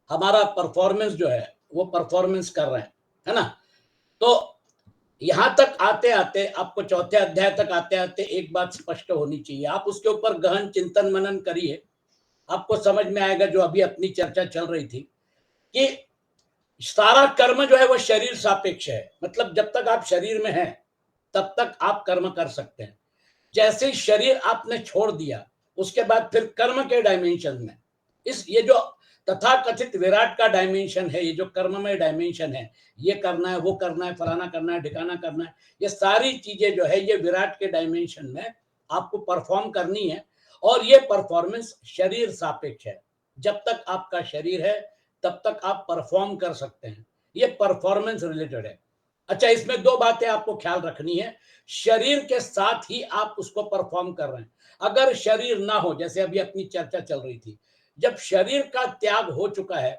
हमारा परफॉर्मेंस जो है वो परफॉर्मेंस कर रहे हैं, है ना। तो यहां तक आते आते आपको चौथे अध्याय तक आते आते एक बात स्पष्ट होनी चाहिए, आप उसके ऊपर गहन चिंतन मनन करिए, आपको समझ में आएगा जो अभी अपनी चर्चा चल रही थी कि सारा कर्म जो है वो शरीर सापेक्ष है। मतलब जब तक आप शरीर में हैं तब तक आप कर्म कर सकते हैं। जैसे ही शरीर आपने छोड़ दिया उसके बाद फिर कर्म के डायमेंशन में इस ये जो तथाकथित विराट का डायमेंशन है, ये जो कर्ममय डायमेंशन है, ये करना है, वो करना है, फलाना करना है, ढिकाना करना है, ये सारी चीजें जो है ये विराट के डायमेंशन में आपको परफॉर्म करनी है। और ये परफॉर्मेंस शरीर सापेक्ष है। जब तक आपका शरीर है तब तक आप परफॉर्म कर सकते हैं, ये परफॉर्मेंस रिलेटेड है। अच्छा, इसमें दो बातें आपको ख्याल रखनी है। शरीर के साथ ही आप उसको परफॉर्म कर रहे हैं। अगर शरीर ना हो, जैसे अभी अपनी चर्चा चल रही थी, जब शरीर का त्याग हो चुका है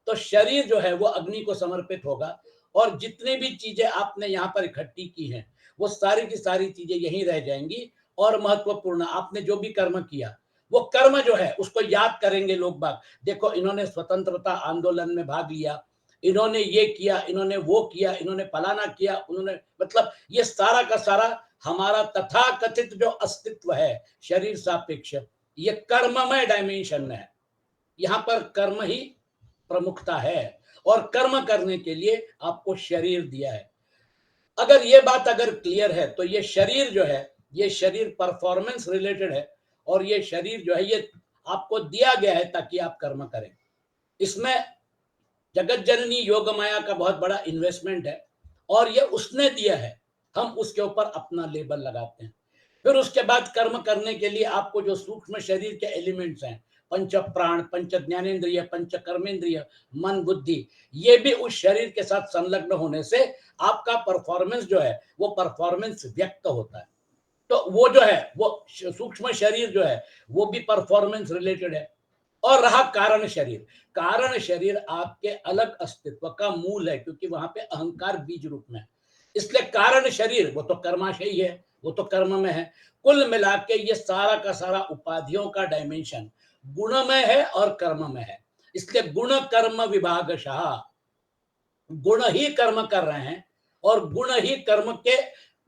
तो शरीर जो है वो अग्नि को समर्पित होगा और जितनी भी चीजें आपने यहाँ पर इकट्ठी की हैं वो सारी की सारी चीजें यहीं रह जाएंगी। और महत्वपूर्ण, आपने जो भी कर्म किया वो कर्म जो है उसको याद करेंगे लोग बाग, देखो इन्होंने स्वतंत्रता आंदोलन में भाग लिया, इन्होंने ये किया, इन्होंने वो किया, इन्होंने फलाना किया, उन्होंने, मतलब ये सारा का सारा हमारा तथाकथित जो अस्तित्व है शरीर सापेक्ष, ये कर्ममय डायमेंशन में है। यहां पर कर्म ही प्रमुखता है और कर्म करने के लिए आपको शरीर दिया है। अगर ये बात अगर क्लियर है तो ये शरीर जो है ये शरीर परफॉर्मेंस रिलेटेड है और ये शरीर जो है ये आपको दिया गया है ताकि आप कर्म करें। इसमें जगत जननी योग माया का बहुत बड़ा इन्वेस्टमेंट है और ये उसने दिया है, हम उसके ऊपर अपना लेबल लगाते हैं। फिर उसके बाद कर्म करने के लिए आपको जो सूक्ष्म शरीर के एलिमेंट्स हैं, पंच प्राण, पंच ज्ञानेन्द्रिय, पंच कर्मेंद्रिय, मन, बुद्धि, ये भी उस शरीर के साथ संलग्न होने से आपका परफॉर्मेंस जो है वो परफॉर्मेंस व्यक्त होता है। तो वो जो है वो सूक्ष्म शरीर जो है वो भी परफॉर्मेंस रिलेटेड है। और रहा कारण शरीर, कारण शरीर आपके अलग अस्तित्व का मूल है क्योंकि वहां पे अहंकार बीज रूप में है। इसलिए कारण शरीर वो तो कर्माशयी है, वो तो कर्म में है। कुल मिला के ये सारा का सारा उपाधियों का डायमेंशन गुणमय है और कर्म में है। इसलिए गुण कर्म विभागशः, गुण ही कर्म कर रहे हैं और गुण ही कर्म के,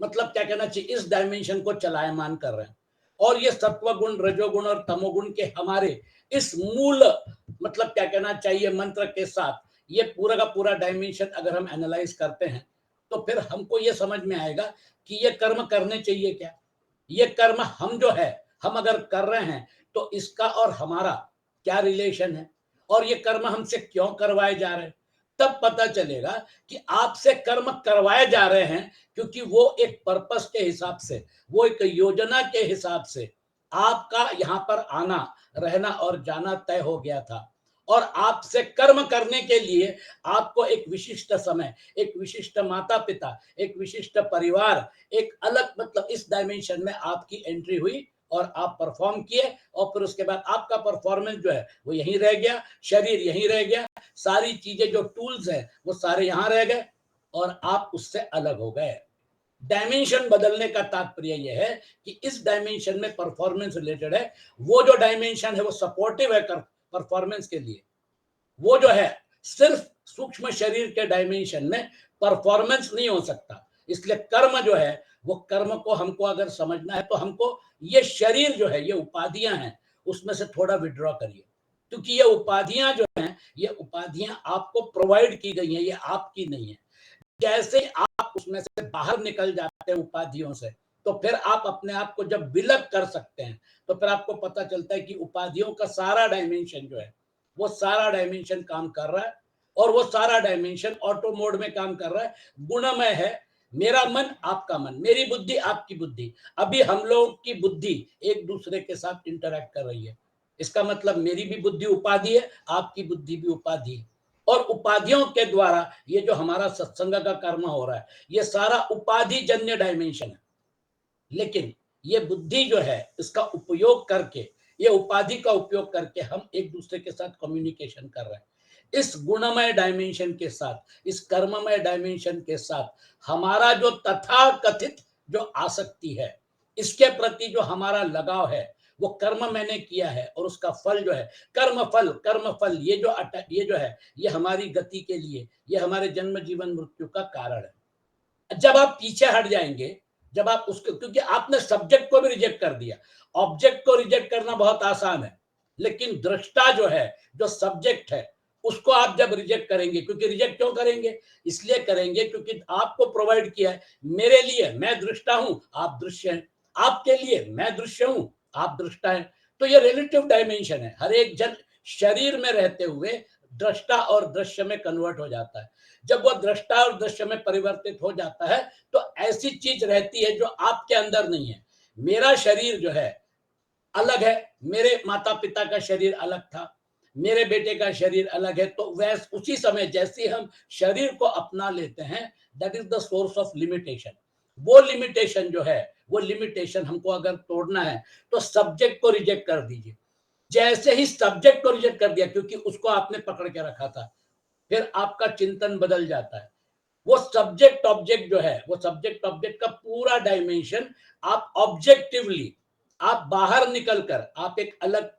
मतलब क्या कहना चाहिए, इस डायमेंशन को चलायमान कर रहे हैं। और ये सत्व गुण, रजोगुण और तमोगुण के हमारे इस मूल, मतलब क्या कहना चाहिए, मंत्र के साथ ये पूरा का पूरा डायमेंशन अगर हम एनालाइज करते हैं तो फिर हमको ये समझ में आएगा कि ये कर्म करने चाहिए क्या, ये कर्म हम जो है हम अगर कर रहे हैं तो इसका और हमारा क्या रिलेशन है और ये कर्म हमसे क्यों करवाए जा रहे हैं। तब पता चलेगा कि आपसे कर्म करवाए जा रहे हैं क्योंकि वो एक पर्पस के हिसाब से, वो एक योजना के हिसाब से आपका यहाँ पर आना, रहना और जाना तय हो गया था। और आपसे कर्म करने के लिए आपको एक विशिष्ट समय, एक विशिष्ट माता पिता, एक विशिष्ट परिवार, एक अलग, मतलब इस डायमेंशन में आपकी एंट्री हुई और आप परफॉर्म किए और फिर उसके बाद आपका परफॉर्मेंस जो है वो यहीं रह गया, शरीर यहीं रह गया, सारी चीजें जो टूल्स हैं वो सारे यहां रह गए और आप उससे अलग हो गए। डायमेंशन बदलने का तात्पर्य यह है कि इस डायमेंशन में परफॉर्मेंस रिलेटेड है, वो जो डायमेंशन है वो सपोर्टिव है परफॉर्मेंस के लिए, वो जो है सिर्फ सूक्ष्म शरीर के डायमेंशन में परफॉर्मेंस नहीं हो सकता। इसलिए कर्म जो है वो कर्म को हमको अगर समझना है तो हमको ये शरीर जो है, ये उपाधियां हैं, उसमें से थोड़ा विड्रॉ करिए क्योंकि ये उपाधियां जो हैं ये उपाधियां आपको प्रोवाइड की गई हैं, ये आपकी नहीं है। जैसे आप उसमें से बाहर निकल जाते हैं उपाधियों से तो फिर आप अपने आप को जब विलग कर सकते हैं तो फिर आपको पता चलता है कि उपाधियों का सारा डायमेंशन जो है वो सारा डायमेंशन काम कर रहा है और वो सारा डायमेंशन ऑटो मोड में काम कर रहा है, गुणमय है। मेरा मन आपका मन, मेरी बुद्धि आपकी बुद्धि, अभी हम लोग की बुद्धि एक दूसरे के साथ इंटरैक्ट कर रही है। इसका मतलब मेरी भी बुद्धि उपाधि है, आपकी बुद्धि भी उपाधि है और उपाधियों के द्वारा ये जो हमारा सत्संग का कर्म हो रहा है ये सारा उपाधि जन्य डायमेंशन है। लेकिन ये बुद्धि जो है इसका उपयोग करके, ये उपाधि का उपयोग करके हम एक दूसरे के साथ कम्युनिकेशन कर रहे हैं। इस गुणमय डायमेंशन के साथ, इस कर्ममय डायमेंशन के साथ हमारा जो तथाकथित जो आसक्ति है, इसके प्रति जो हमारा लगाव है वो कर्म मैंने किया है और उसका फल जो है कर्म फल ये जो है ये हमारी गति के लिए, ये हमारे जन्म जीवन मृत्यु का कारण है। जब आप पीछे हट जाएंगे, जब आप उसको, क्योंकि आपने सब्जेक्ट को भी रिजेक्ट कर दिया। ऑब्जेक्ट को रिजेक्ट करना बहुत आसान है, लेकिन दृष्टा जो है, जो सब्जेक्ट है, उसको आप जब रिजेक्ट करेंगे, क्योंकि रिजेक्ट क्यों करेंगे, इसलिए करेंगे क्योंकि आपको प्रोवाइड किया है, मेरे लिए मैं दृष्टा हूं, आप दृश्य हैं, आपके लिए मैं दृश्य हूं, आप दृष्टा हैं। तो ये रिलेटिव डायमेंशन है। हर एक जन शरीर में रहते हुए दृष्टा और दृश्य में कन्वर्ट हो जाता है। जब वह दृष्टा और दृश्य में परिवर्तित हो जाता है तो ऐसी चीज रहती है जो आपके अंदर नहीं है। मेरा शरीर जो है अलग है, मेरे माता पिता का शरीर अलग था, मेरे बेटे का शरीर अलग है। तो वैस उसी समय जैसे हम शरीर को अपना लेते हैं, that is the source of limitation. वो लिमिटेशन जो है, वो लिमिटेशन हमको अगर तोड़ना है तो सब्जेक्ट को रिजेक्ट कर दीजिए। जैसे ही सब्जेक्ट को रिजेक्ट कर दिया, क्योंकि उसको आपने पकड़ के रखा था, फिर आपका चिंतन बदल जाता है। वो सब्जेक्ट ऑब्जेक्ट जो है, वो सब्जेक्ट ऑब्जेक्ट का पूरा डायमेंशन आप ऑब्जेक्टिवली, आप बाहर निकलकर आप एक अलग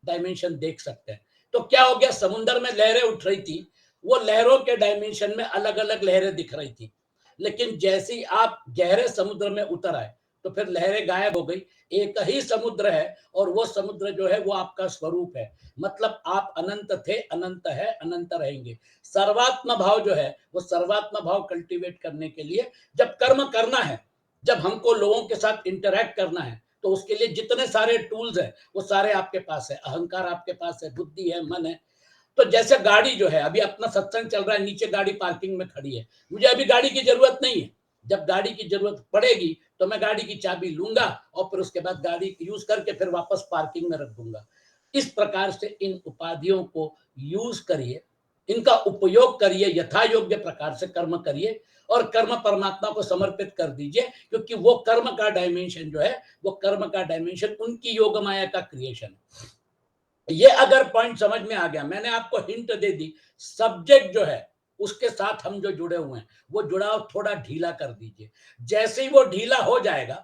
डायमेंशन देख सकते हैं। तो क्या हो गया, समुद्र में लहरें उठ रही थी, वो लहरों के डायमेंशन में अलग अलग लहरें दिख रही थी, लेकिन जैसे ही आप गहरे समुद्र में उतर आए तो फिर लहरें गायब हो गई। एक ही समुद्र है और वो समुद्र जो है वो आपका स्वरूप है। मतलब आप अनंत थे, अनंत है, अनंत रहेंगे। सर्वात्म भाव जो है, वो सर्वात्म भाव कल्टीवेट करने के लिए जब कर्म करना है, जब हमको लोगों के साथ इंटरैक्ट करना है, तो उसके लिए जितने सारे टूल्स हैं वो सारे आपके पास है। अहंकार आपके पास है, बुद्धि है, मन है। तो जैसे गाड़ी जो है, अभी अपना सत्संग चल रहा है, नीचे गाड़ी पार्किंग में खड़ी है, मुझे अभी गाड़ी की जरूरत नहीं है। जब गाड़ी की जरूरत पड़ेगी तो मैं गाड़ी की चाबी लूंगा और फिर उसके बाद गाड़ी यूज करके फिर वापस पार्किंग में रख दूंगा। इस प्रकार से इन उपाधियों को यूज करिए, इनका उपयोग करिए, यथा योग्य प्रकार से कर्म करिए और कर्म परमात्मा को समर्पित कर दीजिए, क्योंकि वो कर्म का डायमेंशन जो है, वो कर्म का डायमेंशन उनकी योग माया का क्रिएशन है। ये अगर पॉइंट समझ में आ गया, मैंने आपको हिंट दे दी। सब्जेक्ट जो है उसके साथ हम जो जुड़े हुए हैं, वो जुड़ाव थोड़ा ढीला कर दीजिए। जैसे ही वो ढीला हो जाएगा,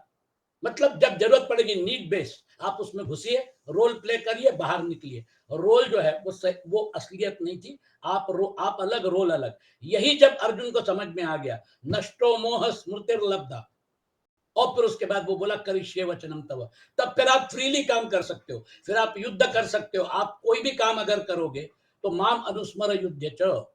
मतलब जब जरूरत पड़ेगी, नीड बेस, आप उसमें घुसिए, रोल प्ले करिए, बाहर निकलिए। रोल जो है वो असलियत नहीं थी। आप अलग, रोल अलग। यही जब अर्जुन को समझ में आ गया, नष्टो मोह स्मृतिर्लब्धा, और फिर उसके बाद वो बोला करिष्ये वचनम तव, तब फिर आप फ्रीली काम कर सकते हो, फिर आप युद्ध कर सकते हो। आप कोई भी काम अगर करोगे तो माम अनुस्मर युद्ध च,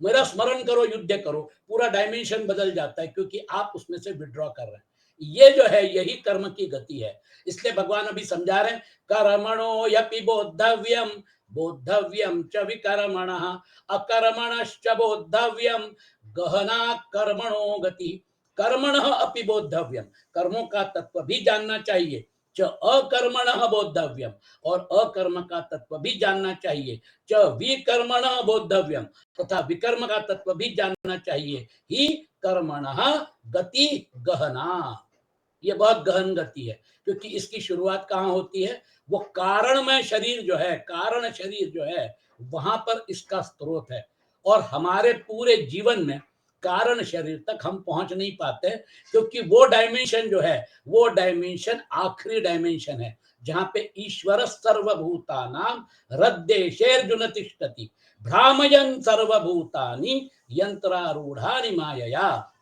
मेरा स्मरण करो, युद्ध करो, पूरा डायमेंशन बदल जाता है, क्योंकि आप उसमें से विड्रॉ कर रहे हैं। ये जो है यही कर्म की गति है। इसलिए भगवान अभी समझा रहे हैं, कर्मणो यपि बोद्धव्यम, बोद्धव्यम च विकर्मणः, अकर्मणश्च बोद्धव्यम, गहना कर्मणो गति। कर्मणः अपि बोद्धव्यम, कर्मों का तत्व भी जानना चाहिए। च अकर्मणः बोद्धव्यम, और अकर्म का तत्व भी जानना चाहिए। च विकर्मणः बोद्धव्यम, तथा विकर्म का तत्व भी जानना चाहिए। ही कर्मणः गति गहना, ये बहुत गहन गति है, क्योंकि इसकी शुरुआत कहाँ होती है, वो कारण में शरीर जो है, कारण शरीर जो है, वहां पर इसका स्रोत है। और हमारे पूरे जीवन में कारण शरीर तक हम पहुंच नहीं पाते, क्योंकि वो डायमेंशन जो है, वो डायमेंशन आखिरी डायमेंशन है, जहां पे ईश्वर सर्वभूतानाम हृद्देशेर्जुन तिष्ठति भ्रामयन् सर्वभूतानि यंत्रारूढ़ानि मायया।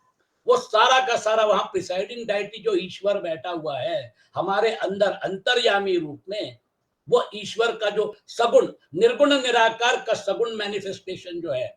वो सारा का सारा वहां प्रिसाइडिंग डायटी जो ईश्वर बैठा हुआ है हमारे अंदर अंतर्यामी रूप में, वो ईश्वर का जो सगुण, निर्गुण निराकार का सगुण मैनिफेस्टेशन जो है,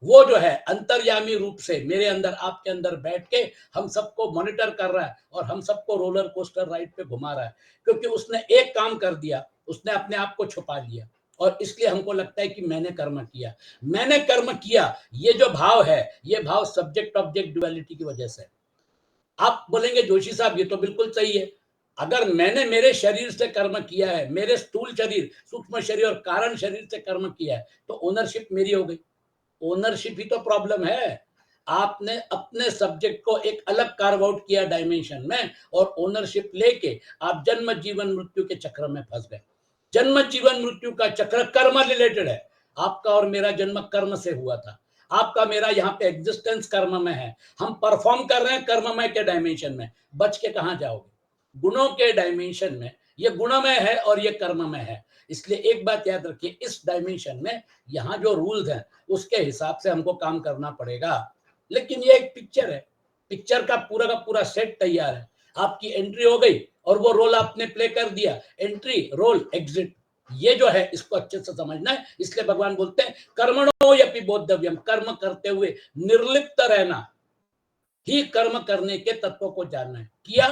वो जो है अंतर्यामी रूप से मेरे अंदर, आपके अंदर बैठ के हम सबको मॉनिटर कर रहा है और हम सबको रोलर कोस्टर राइड पे घुमा रहा है। क्योंकि उसने एक काम कर दिया, उसने अपने आप को छुपा लिया, और इसलिए हमको लगता है कि मैंने कर्म किया, मैंने कर्म किया। ये जो भाव है, ये भाव सब्जेक्ट ऑब्जेक्ट ड्युअलिटी की वजह से। आप बोलेंगे जोशी साहब ये तो बिल्कुल सही है, अगर मैंने मेरे शरीर से कर्म किया है, मेरे स्थूल शरीर, सूक्ष्म शरीर और कारण शरीर से कर्म किया है, तो ओनरशिप मेरी हो गई। ओनरशिप ही तो प्रॉब्लम है। आपने अपने सब्जेक्ट को एक अलग कार्व आउट किया डायमेंशन में, और ओनरशिप लेके आप जन्म जीवन मृत्यु के चक्र में फंस गए। जन्म जीवन मृत्यु का चक्र कर्म रिलेटेड है। आपका और मेरा जन्म कर्म से हुआ था, आपका मेरा यहाँ पे एग्जिस्टेंस कर्म में है। हम परफॉर्म कर रहे हैं कर्ममय के डायमेंशन में, बच के कहाँ जाओगे। गुणों के डायमेंशन में ये गुणमय है और ये कर्ममय है। इसलिए एक बात याद रखिए, इस डायमेंशन में यहाँ जो रूल्स हैं उसके हिसाब से हमको काम करना पड़ेगा। लेकिन ये एक पिक्चर है, पिक्चर का पूरा सेट तैयार है। आपकी एंट्री हो गई और वो रोल आपने प्ले कर दिया, एंट्री रोल एग्जिट, ये जो है इसको अच्छे से समझना है। इसलिए भगवान बोलते हैं कर्मणो यपि बोद्धव्यम, कर्म करते हुए निर्लिप्त रहना ही कर्म करने के तत्व को जानना है। किया,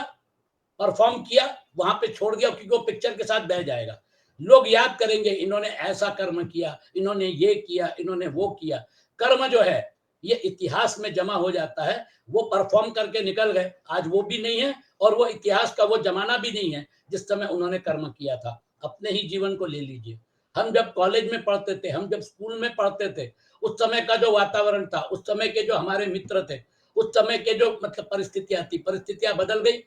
परफॉर्म किया, वहां पे छोड़ दिया, क्योंकि वो पिक्चर के साथ बह जाएगा। लोग याद करेंगे इन्होंने ऐसा कर्म किया, इन्होंने ये किया, इन्होंने वो किया। कर्म जो है ये इतिहास में जमा हो जाता है। वो परफॉर्म करके निकल गए, आज वो भी नहीं है और वो इतिहास का वो जमाना भी नहीं है जिस समय उन्होंने कर्म किया था। अपने ही जीवन को ले लीजिए, हम जब कॉलेज में पढ़ते थे, हम जब स्कूल में पढ़ते थे, उस समय का जो वातावरण था, उस समय के जो हमारे मित्र थे, उस समय के जो मतलब परिस्थितियां थी, परिस्थितियां बदल गई,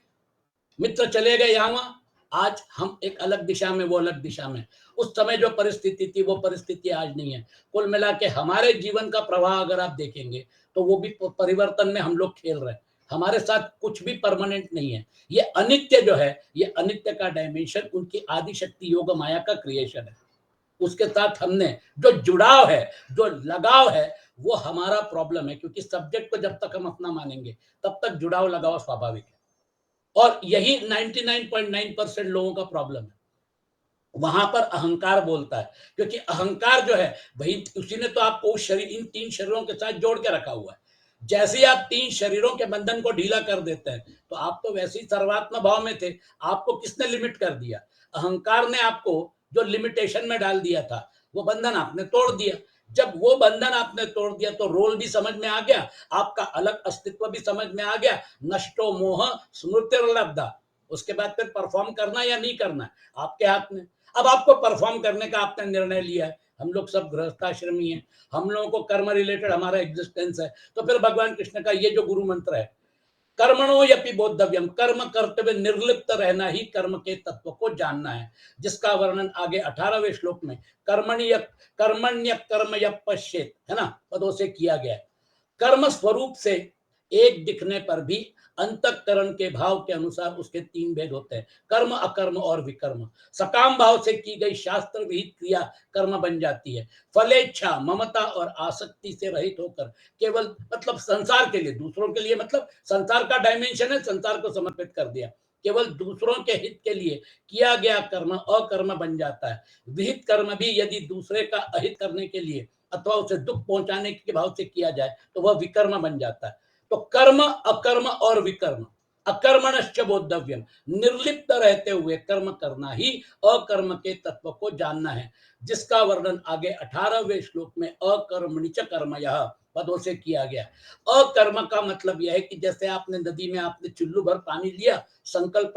मित्र चले गए यहाँ वहां, आज हम एक अलग दिशा में, वो अलग दिशा में। उस समय जो परिस्थिति थी वो परिस्थिति आज नहीं है। कुल मिला के हमारे जीवन का प्रवाह अगर आप देखेंगे तो वो भी परिवर्तन में हम लोग खेल रहे हैं। हमारे साथ कुछ भी परमानेंट नहीं है। ये अनित्य जो है, ये अनित्य का डायमेंशन उनकी आदि शक्ति योग माया का क्रिएशन है। उसके साथ हमने जो जुड़ाव है, जो लगाव है, वो हमारा प्रॉब्लम है, क्योंकि सब्जेक्ट को जब तक हम अपना मानेंगे तब तक जुड़ाव लगाव स्वाभाविक है। और यही 99.9% लोगों का प्रॉब्लम है। वहां पर अहंकार बोलता है, क्योंकि अहंकार जो है वही, उसी ने तो आपको उस शरीर, इन तीन शरीरों के साथ जोड़ के रखा हुआ है। जैसे ही आप तीन शरीरों के बंधन को ढीला कर देते हैं तो आप तो वैसे ही सर्वात्म भाव में थे। आपको किसने लिमिट कर दिया? अहंकार ने आपको जो लिमिटेशन में डाल दिया था, वो बंधन आपने तोड़ दिया। जब वो बंधन आपने तोड़ दिया तो रोल भी समझ में आ गया, आपका अलग अस्तित्व भी समझ में आ गया। नष्टो मोह स्मृतिर्लब्धा। उसके बाद फिर परफॉर्म करना या नहीं करना आपके हाथ में। अब आपको परफॉर्म करने का आपने निर्णय लिया है। हम लोग सब गृहस्थाश्रमी हैं, हम लोगों को कर्म रिलेटेड हमारा एग्जिस्टेंस है। तो फिर भगवान कृष्ण का ये जो गुरु मंत्र है, कर्मणो यपि बोद्धव्यम, कर्म करते हुए निर्लिप्त रहना ही कर्म के तत्व को जानना है, जिसका वर्णन आगे 18वें श्लोक में कर्मण्य कर्म यः पश्येत, है ना, पदों से किया गया है। कर्म स्वरूप से एक दिखने पर भी अंतःकरण के भाव के अनुसार उसके तीन भेद होते हैं, कर्म, अकर्म और विकर्म। सकाम भाव से की गई शास्त्र विहित क्रिया कर्म बन जाती है। फलेच्छा, ममता और आसक्ति से रहित होकर केवल मतलब संसार के लिए, दूसरों के लिए, मतलब संसार का डायमेंशन है, संसार को समर्पित कर दिया, केवल दूसरों के हित के लिए किया गया कर्म अकर्म बन जाता है। विहित कर्म भी यदि दूसरे का अहित करने के लिए अथवा उसे दुख पहुंचाने के भाव से किया जाए तो वह विकर्म बन जाता है। तो कर्म, अकर्म और विकर्म, अकर्मणश्च बोद्धव्यम, निर्लिप्त रहते हुए कर्म करना ही अकर्म के तत्व को जानना है, जिसका वर्णन आगे 18वें श्लोक में अकर्मणिच कर्मयः पदों से किया गया। अकर्म का मतलब यह है कि जैसे आपने नदी में आपने चुल्लू भर पानी लिया, संकल्प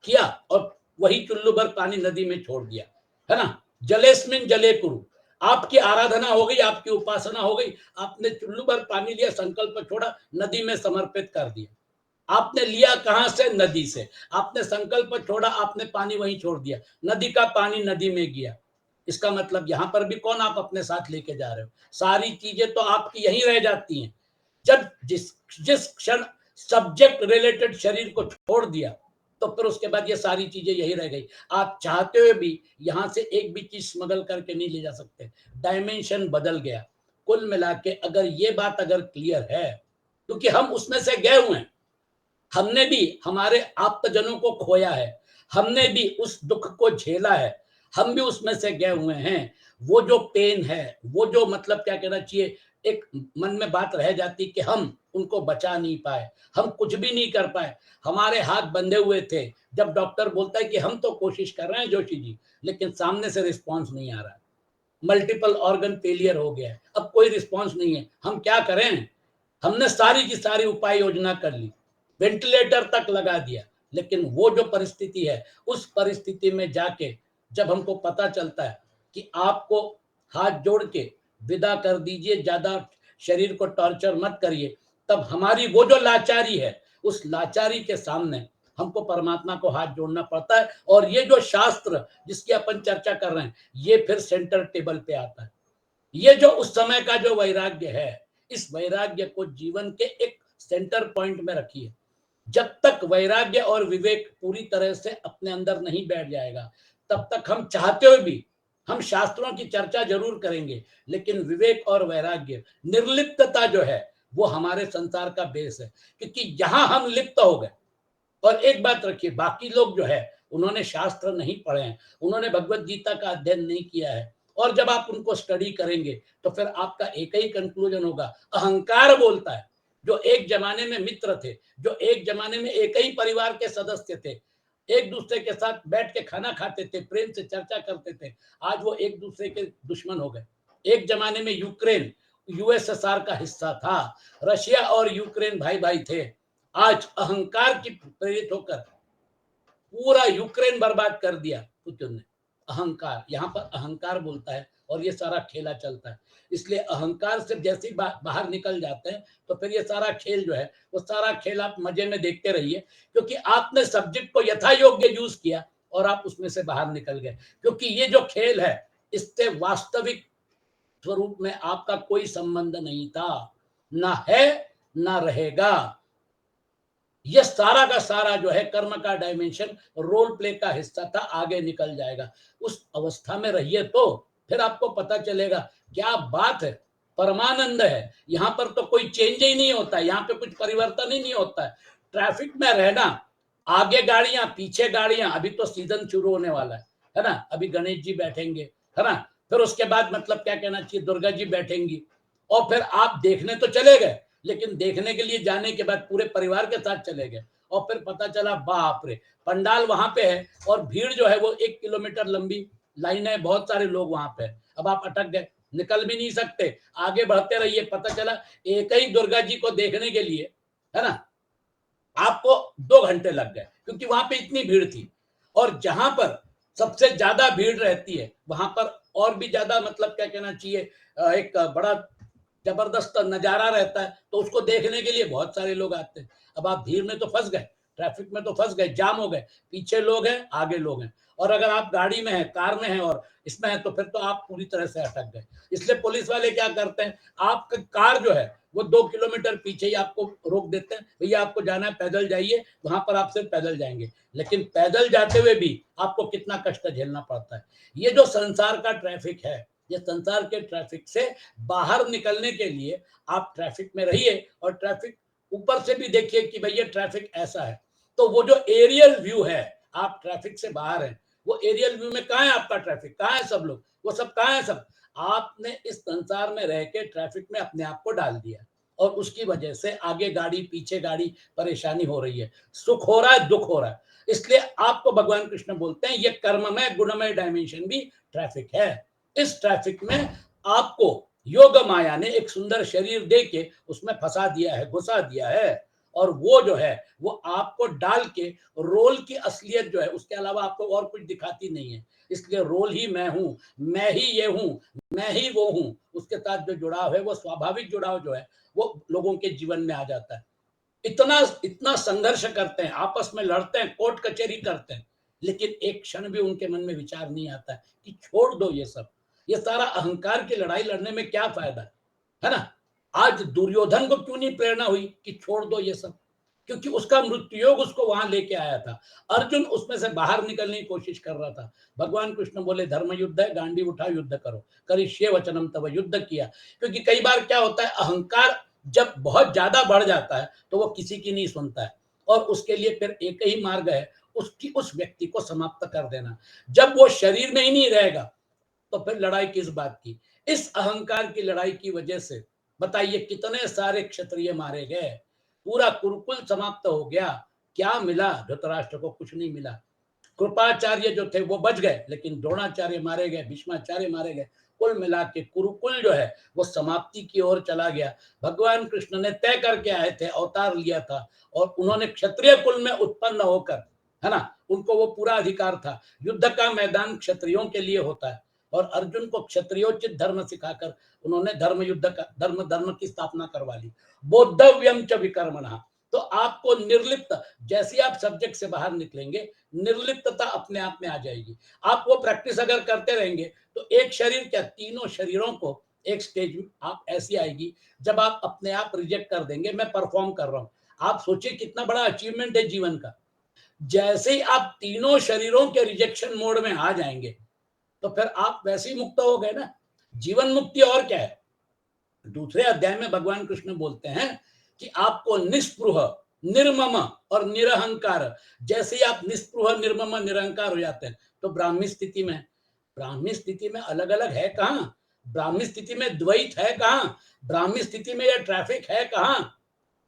किया और वही चुल्लू भर पानी नदी में छोड़ दिया, है ना। जलेस्मिन जले कुरु, आपकी आराधना हो गई, आपकी उपासना हो गई, आपने चुल्लू भर पानी लिया, संकल्प छोड़ा, नदी में समर्पित कर दिया। आपने लिया कहां से? नदी से। आपने संकल्प छोड़ा, आपने पानी वहीं छोड़ दिया, नदी का पानी नदी में गया। इसका मतलब यहां पर भी कौन आप अपने साथ लेके जा रहे हो? सारी चीजें तो आपकी यहीं रह जाती हैं। जब जिस जिस क्षण सब्जेक्ट रिलेटेड शरीर को छोड़ दिया तो फिर उसके बाद ये सारी चीजें यही रह गई। आप चाहते हुए भी यहां से एक भी चीज स्मगल करके नहीं ले जा सकते, डायमेंशन बदल गया। कुल मिला के अगर ये बात अगर क्लियर है, क्योंकि हम उसमें से गए हुए हैं, हमने भी हमारे आप्तजनों को खोया है, हमने भी उस दुख को झेला है, हम भी उसमें से गए हुए हैं। वो जो पेन है, वो जो मतलब क्या कहना चाहिए, एक मन में बात रह जाती कि हम उनको बचा नहीं पाए, हम कुछ भी नहीं कर पाए, हमारे हाथ बंधे हुए थे। जब डॉक्टर बोलता है कि हम तो कोशिश कर रहे हैं जोशी जी, लेकिन सामने से रिस्पॉन्स नहीं आ रहा है, मल्टीपल ऑर्गन फेलियर हो गया है, अब कोई रिस्पॉन्स नहीं है, हम क्या करें? हमने सारी की सारी उपाय योजना कर ली, वेंटिलेटर तक लगा दिया, लेकिन वो जो परिस्थिति है, उस परिस्थिति में जाके जब हमको पता चलता है कि आपको हाथ जोड़ के विदा कर दीजिए, ज्यादा शरीर को टॉर्चर मत करिए, तब हमारी वो जो लाचारी है, उस लाचारी के सामने हमको परमात्मा को हाथ जोड़ना पड़ता है। और ये जो शास्त्र जिसकी अपन चर्चा कर रहे हैं, ये फिर सेंटर टेबल पे आता है। ये जो उस समय का जो वैराग्य है, इस वैराग्य को जीवन के एक सेंटर पॉइंट में रखिए। जब तक वैराग्य और विवेक पूरी तरह से अपने अंदर नहीं बैठ जाएगा, तब तक हम चाहते हुए भी हम शास्त्रों की चर्चा जरूर करेंगे, लेकिन विवेक और वैराग्य, निर्लिप्तता जो है, वो हमारे संसार का बेस है। क्योंकि यहां हम लिप्त हो गए। और एक बात रखिए, बाकी लोग जो है उन्होंने शास्त्र नहीं पढ़े हैं, उन्होंने भगवत गीता का अध्ययन नहीं किया है, और जब आप उनको स्टडी करेंगे तो फिर आपका एक ही कंक्लूजन होगा, अहंकार बोलता है। जो एक जमाने में मित्र थे, जो एक जमाने में एक ही परिवार के सदस्य थे, एक दूसरे के साथ बैठ के खाना खाते थे, प्रेम से चर्चा करते थे, आज वो एक दूसरे के दुश्मन हो गए। एक जमाने में यूक्रेन यूएसएसआर का हिस्सा था, रशिया और यूक्रेन भाई भाई थे। आज अहंकार की प्रेरित होकर पूरा यूक्रेन बर्बाद कर दिया पुतिन ने। अहंकार, यहाँ पर अहंकार बोलता है और ये सारा खेला चलता है। इसलिए अहंकार से जैसे ही बाहर निकल जाते हैं तो फिर ये सारा खेल जो है, वो सारा खेल आप मजे में देखते रहिए, क्योंकि आपने सब्जेक्ट को यथा योग्य यूज किया और आप उसमें से बाहर निकल गए। क्योंकि ये जो खेल है, इससे वास्तविक स्वरूप में आपका कोई संबंध नहीं था, ना है ना रहेगा। ये सारा का सारा जो है कर्म का डायमेंशन रोल प्ले का हिस्सा था, आगे निकल जाएगा। उस अवस्था में रहिए तो फिर आपको पता चलेगा क्या बात है, परमानंद है। यहाँ पर तो कोई चेंज ही नहीं होता है, यहाँ पे कुछ परिवर्तन ही नहीं होता है। ट्रैफिक में रहना, आगे गाड़ियां पीछे गाड़ियां, अभी तो सीजन शुरू होने वाला है ना। अभी गणेश जी बैठेंगे, है ना। फिर उसके बाद मतलब क्या कहना चाहिए, दुर्गा जी बैठेंगी, और फिर आप देखने तो चले गए, लेकिन देखने के लिए जाने के बाद पूरे परिवार के साथ चले गए, और फिर पता चला बाप रे, पंडाल वहां पे है और भीड़ जो है वो 1 किलोमीटर लंबी लाइन है, बहुत सारे लोग वहां पे है। अब आप अटक गए, निकल भी नहीं सकते, आगे बढ़ते रहिए। पता चला एक ही दुर्गा जी को देखने के लिए, है ना, आपको 2 घंटे लग गए, क्योंकि वहां पे इतनी भीड़ थी। और जहां पर सबसे ज्यादा भीड़ रहती है वहां पर और भी ज्यादा मतलब क्या कहना चाहिए, एक बड़ा जबरदस्त नजारा रहता है, तो उसको देखने के लिए बहुत सारे लोग आते हैं। अब आप भीड़ में तो फंस गए, ट्रैफिक में तो फंस गए, जाम हो गए, पीछे लोग हैं आगे लोग हैं, और अगर आप गाड़ी में हैं, कार में हैं और इसमें है, तो फिर तो आप पूरी तरह से अटक गए। इसलिए पुलिस वाले क्या करते हैं, आपका कार जो है वो 2 किलोमीटर पीछे ही आपको रोक देते हैं, भैया आपको जाना है पैदल जाइए, वहां पर आप सिर्फ पैदल जाएंगे। लेकिन पैदल जाते हुए भी आपको कितना कष्ट झेलना पड़ता है। ये जो संसार का ट्रैफिक है, ये संसार के ट्रैफिक से बाहर निकलने के लिए आप ट्रैफिक में रहिए, और ट्रैफिक ऊपर से भी देखिए कि भैया ट्रैफिक ऐसा है। तो वो जो एरियल व्यू है, आप ट्रैफिक से बाहर हैं, वो एरियल व्यू में कहाँ है आपका ट्रैफिक, कहाँ है सब लोग, वो सब कहाँ है सब, आपने इस संसार में रह के ट्रैफिक में अपने आप को डाल दिया, और उसकी वजह से आगे गाड़ी पीछे गाड़ी परेशानी हो रही है, सुख हो रहा है दुख हो रहा है। इसलिए आपको भगवान कृष्ण बोलते हैं ये कर्ममय गुणमय डायमेंशन भी ट्रैफिक है। इस ट्रैफिक में आपको योग माया ने एक सुंदर शरीर दे के उसमें फंसा दिया है, घुसा दिया है, और वो जो है वो आपको डाल के रोल की असलियत जो है उसके अलावा आपको और कुछ दिखाती नहीं है। इसलिए रोल ही मैं हूं, मैं ही ये हूं, मैं ही वो हूं, उसके साथ जो जुड़ाव है वो स्वाभाविक जुड़ाव जो है वो लोगों के जीवन में आ जाता है। इतना इतना संघर्ष करते हैं, आपस में लड़ते हैं, कोर्ट कचहरी करते हैं, लेकिन एक क्षण भी उनके मन में विचार नहीं आता है कि छोड़ दो ये सब, ये सारा अहंकार की लड़ाई लड़ने में क्या फायदा है ना। आज दुर्योधन को क्यों नहीं प्रेरणा हुई कि छोड़ दो ये सब, क्योंकि उसका मृत्यु योग उसको वहां लेके आया था। अर्जुन उसमें से बाहर निकलने की कोशिश कर रहा था। भगवान कृष्ण बोले धर्म युद्ध है, गांडी उठाओ युद्ध करो, करिष्ये वचनम तब, युद्ध किया। क्योंकि कई बार क्या होता है, अहंकार जब बहुत ज्यादा बढ़ जाता है तो वो किसी की नहीं सुनता है, और उसके लिए फिर एक ही मार्ग है, उसकी उस व्यक्ति को समाप्त कर देना। जब वो शरीर में ही नहीं रहेगा तो फिर लड़ाई किस बात की। इस अहंकार की लड़ाई की वजह से बताइए कितने सारे क्षत्रिय मारे गए, पूरा कुरुकुल समाप्त हो गया। क्या मिला धृतराष्ट्र को, कुछ नहीं मिला। कृपाचार्य जो थे वो बच गए, लेकिन द्रोणाचार्य मारे गए, भीष्माचार्य मारे गए। कुल मिला के कुरुकुल जो है वो समाप्ति की ओर चला गया। भगवान कृष्ण ने तय करके आए थे, अवतार लिया था, और उन्होंने क्षत्रिय कुल में उत्पन्न होकर, है ना, उनको वो पूरा अधिकार था। युद्ध का मैदान क्षत्रियों के लिए होता है, और अर्जुन को क्षत्रियोचित धर्म सिखाकर उन्होंने धर्म युद्ध का धर्म धर्म की स्थापना करवा ली। बोद्धव्यम च विकर्मणः। तो आपको निर्लिप्त, जैसे आप सब्जेक्ट से बाहर निकलेंगे, निर्लिप्तता अपने आप में आ जाएगी। आप वो प्रैक्टिस अगर करते रहेंगे तो एक शरीर क्या, तीनों शरीरों को एक स्टेज में आप ऐसी आएगी जब आप अपने आप रिजेक्ट कर देंगे, मैं परफॉर्म कर रहा हूं। आप सोचिए कितना बड़ा अचीवमेंट है जीवन का। जैसे ही आप तीनों शरीरों के रिजेक्शन मोड में आ जाएंगे, तो फिर आप वैसे ही मुक्त हो गए ना। जीवन मुक्ति और क्या है? दूसरे अध्याय में भगवान कृष्ण बोलते हैं कि आपको निस्पृह, निर्मम और निरहंकार, जैसे ही आप निस्पृह, निर्मम, निरहंकार हो जाते हैं तो ब्राह्मी स्थिति में, ब्राह्मी स्थिति में अलग अलग है कहां? ब्राह्मी स्थिति में द्वैत है कहां? ब्राह्मी स्थिति में यह ट्रैफिक है कहां?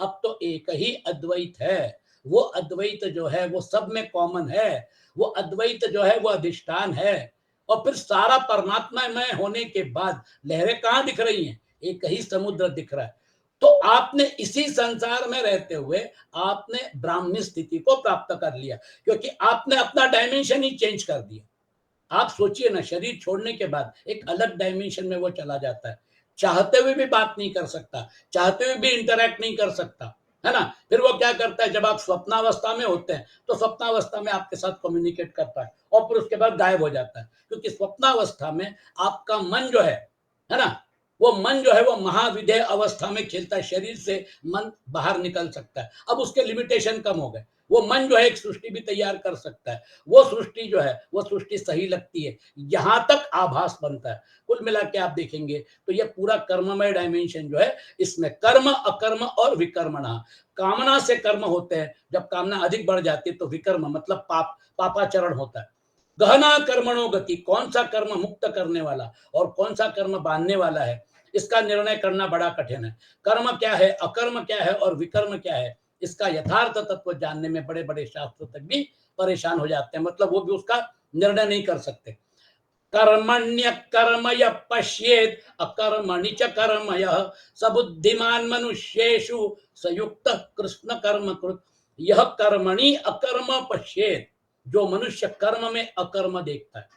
अब तो एक ही अद्वैत है। वो अद्वैत जो है वो सब में कॉमन है। वो अद्वैत जो है वो अधिष्ठान है। और फिर सारा परमात्मा में होने के बाद लहरें कहां दिख रही हैं? एक ही समुद्र दिख रहा है। तो आपने इसी संसार में रहते हुए आपने ब्राह्मी स्थिति को प्राप्त कर लिया, क्योंकि आपने अपना डायमेंशन ही चेंज कर दिया। आप सोचिए ना, शरीर छोड़ने के बाद एक अलग डायमेंशन में वो चला जाता है। चाहते हुए भी बात नहीं कर सकता, चाहते हुए भी इंटरैक्ट नहीं कर सकता, है ना। फिर वो क्या करता है, जब आप स्वप्नावस्था में होते हैं तो स्वप्नावस्था में आपके साथ कम्युनिकेट करता है और फिर उसके बाद गायब हो जाता है, क्योंकि स्वप्नावस्था में आपका मन जो है ना, वो मन जो है वो महाविदेह अवस्था में खेलता है। शरीर से मन बाहर निकल सकता है। अब उसके लिमिटेशन कम हो गए। वो मन जो है एक सृष्टि भी तैयार कर सकता है। वो सृष्टि जो है वो सृष्टि सही लगती है, यहां तक आभास बनता है। कुल मिला के आप देखेंगे तो ये पूरा कर्ममय डायमेंशन जो है, इसमें कर्म, अकर्म और विकर्मणा, कामना से कर्म होते हैं। जब कामना अधिक बढ़ जाती है तो विकर्म मतलब पाप, पापाचरण होता है। गहना कर्मणो गति, कौन सा कर्म मुक्त करने वाला और कौन सा कर्म बांधने वाला है, इसका निर्णय करना बड़ा कठिन है। कर्म क्या है, अकर्म क्या है और विकर्म क्या है, इसका यथार्थ तत्व जानने में बड़े बड़े शास्त्र तक भी परेशान हो जाते हैं। मतलब वो भी उसका निर्णय नहीं कर सकते। कर्मण्य कर्मय पश्येत अकर्मणि च कर्मय सबुद्धिमान मनुष्येषु संयुक्त कृष्ण कर्म कृत। यह कर्मणि अकर्म पश्येत, जो मनुष्य कर्म में अकर्म देखता है।